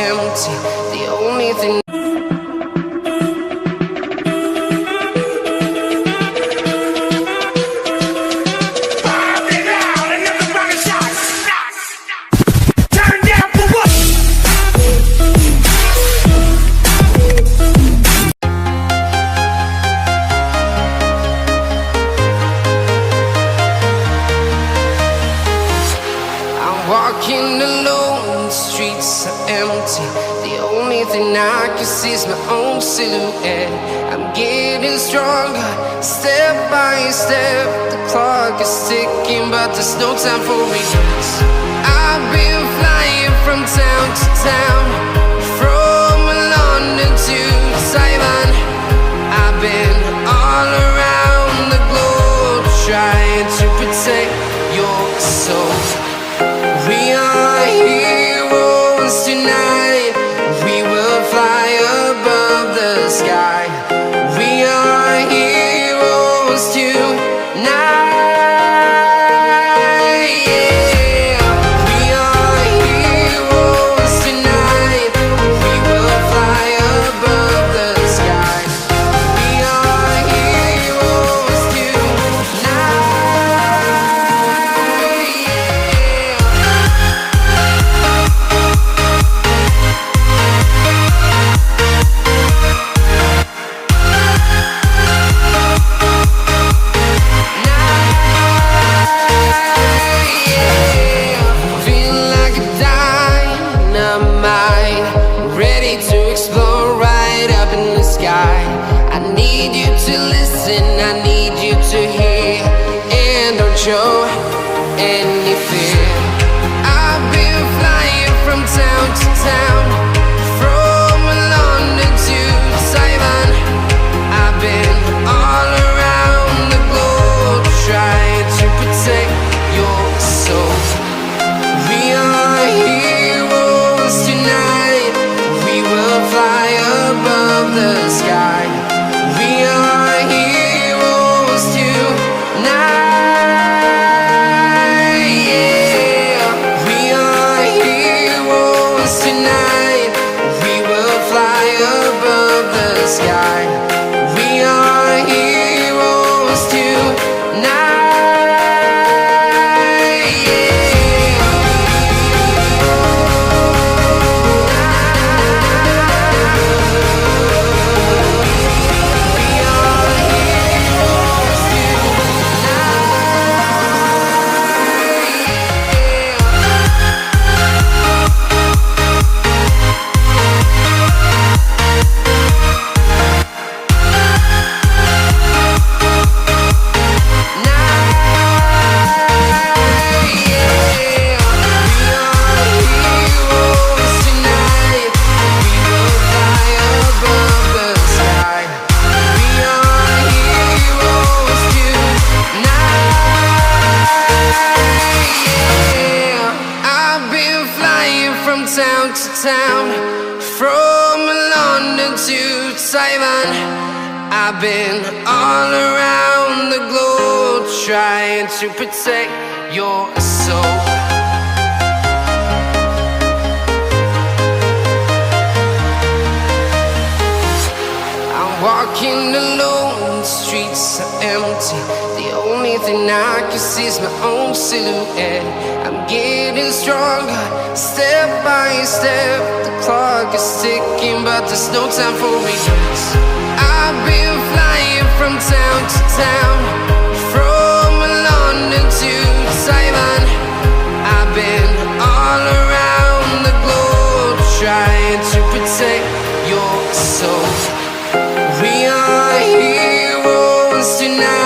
empty. The only thing walking alone, the streets are empty. The only thing I can see is my own silhouette. I'm getting stronger, step by step. The clock is ticking, but there's no time for regrets. I've been flying from town to town, from London to Taiwan. I've been all around the globe, trying to protect your soul. We are heroes tonight. We will fly above the sky. We are heroes tonight. Yeah. We are heroes tonight. We will fly above the sky. We are heroes tonight. I need you to hear, and don't show any fear. I've been flying from town to town, from London to Taiwan. I've been all around the globe, trying to protect your soul. We are heroes tonight. We will fly above the sky. We are heroes tonight. Yeah. We are heroes tonight. We will fly above the sky. We are heroes tonight. Town to town, from London to Taiwan. I've been all around the globe, trying to protect your soul. I'm walking alone, the streets are empty. The only thing I can see is my own silhouette. I'm getting stronger, step by step. The clock is ticking, but there's no time for regrets. I've been flying from town to town, from London to Taiwan. I've been all around the globe, trying to protect your soul.